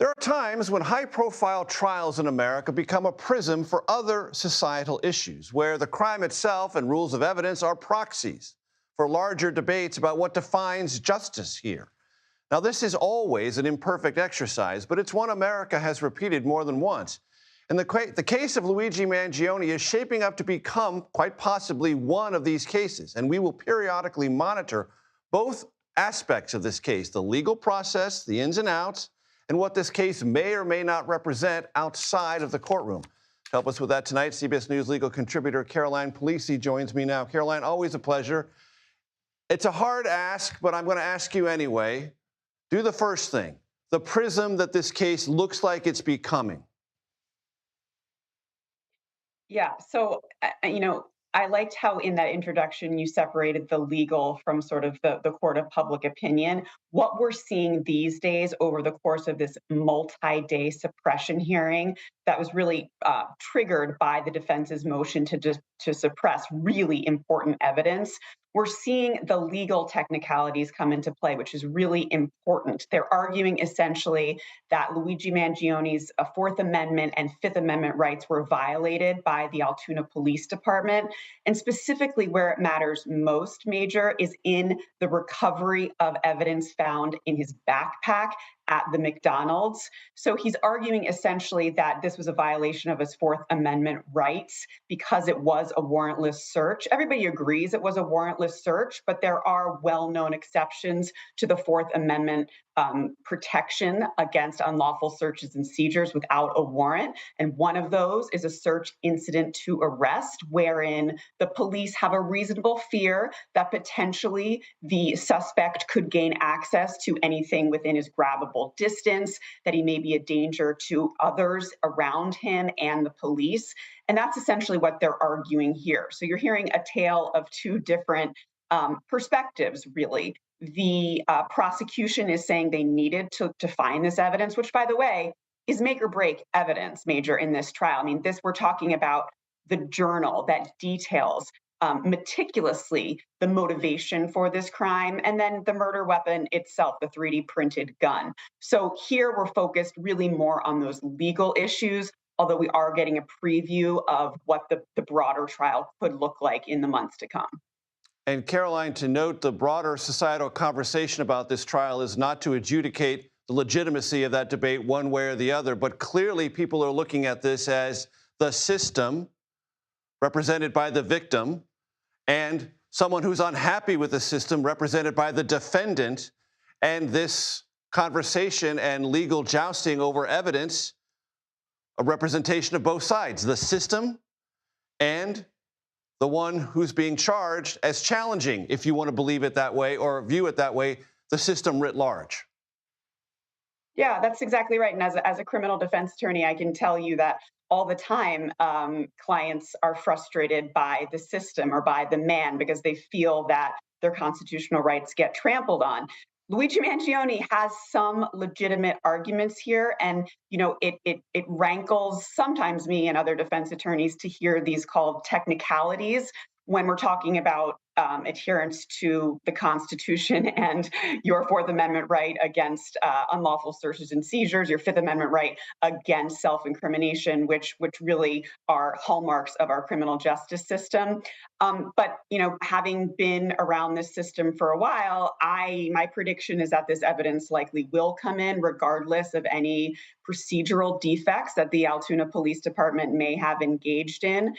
There are times when high-profile trials in America become a prism for other societal issues, where the crime itself and rules of evidence are proxies for larger debates about what defines justice here. Now, this is always an imperfect exercise, but it's one America has repeated more than once. And the case of Luigi Mangione is shaping up to become, quite possibly, one of these cases. And we will periodically monitor both aspects of this case, the legal process, the ins and outs, and what this case may or may not represent outside of the courtroom. To help us with that tonight, CBS News legal contributor Caroline Polisi joins me now. Caroline, always a pleasure. It's a hard ask, but I'm going to ask you anyway. Do the first thing, the prism that this case looks like it's becoming. Yeah. So, I liked how in that introduction you separated the legal from sort of the court of public opinion. What we're seeing these days over the course of this multi-day suppression hearing that was really triggered by the defense's motion to suppress really important evidence. We're seeing the legal technicalities come into play, which is really important. They're arguing essentially that Luigi Mangione's Fourth Amendment and Fifth Amendment rights were violated by the Altoona Police Department. And specifically where it matters most, Major, is in the recovery of evidence found in his backpack at the McDonald's. So he's arguing essentially that this was a violation of his Fourth Amendment rights because it was a warrantless search. Everybody agrees it was a warrantless search, but there are well-known exceptions to the Fourth Amendment protection against unlawful searches and seizures without a warrant. And one of those is a search incident to arrest, wherein the police have a reasonable fear that potentially the suspect could gain access to anything within his grabbable distance, that he may be a danger to others around him and the police. And that's essentially what they're arguing here. So you're hearing a tale of two different perspectives, really. The prosecution is saying they needed to find this evidence, which, by the way, is make or break evidence, Major, in this trial. I mean, we're talking about the journal that details meticulously the motivation for this crime, and then the murder weapon itself, the 3D printed gun. So here we're focused really more on those legal issues, although we are getting a preview of what the broader trial could look like in the months to come. And Caroline, to note, the broader societal conversation about this trial is not to adjudicate the legitimacy of that debate one way or the other, but clearly people are looking at this as the system represented by the victim and someone who's unhappy with the system represented by the defendant. And this conversation and legal jousting over evidence, a representation of both sides, the system and the one who's being charged, as challenging, if you want to believe it that way or view it that way, the system writ large. Yeah, that's exactly right. And as a criminal defense attorney, I can tell you that all the time, clients are frustrated by the system or by the man because they feel that their constitutional rights get trampled on. Luigi Mangione has some legitimate arguments here, and it rankles sometimes me and other defense attorneys to hear these called technicalities when we're talking about adherence to the Constitution and your Fourth Amendment right against unlawful searches and seizures, your Fifth Amendment right against self-incrimination, which really are hallmarks of our criminal justice system. But having been around this system for a while, my prediction is that this evidence likely will come in regardless of any procedural defects that the Altoona Police Department may have engaged in.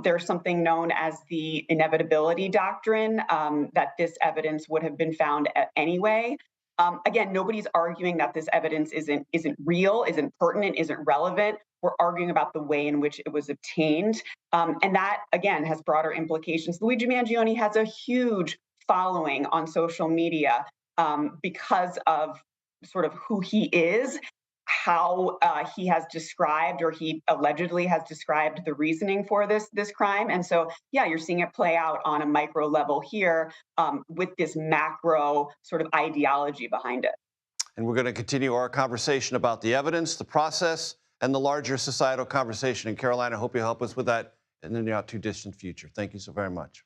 There's something known as the inevitability doctrine, that this evidence would have been found anyway. Again, nobody's arguing that this evidence isn't real, isn't pertinent, isn't relevant. We're arguing about the way in which it was obtained. And that, again, has broader implications. Luigi Mangione has a huge following on social media because of sort of who he is, how he has described, or he allegedly has described, the reasoning for this crime. And so, yeah, you're seeing it play out on a micro level here with this macro sort of ideology behind it. And we're going to continue our conversation about the evidence, the process, and the larger societal conversation. And Caroline, I hope you help us with that in the not too distant future. Thank you so very much.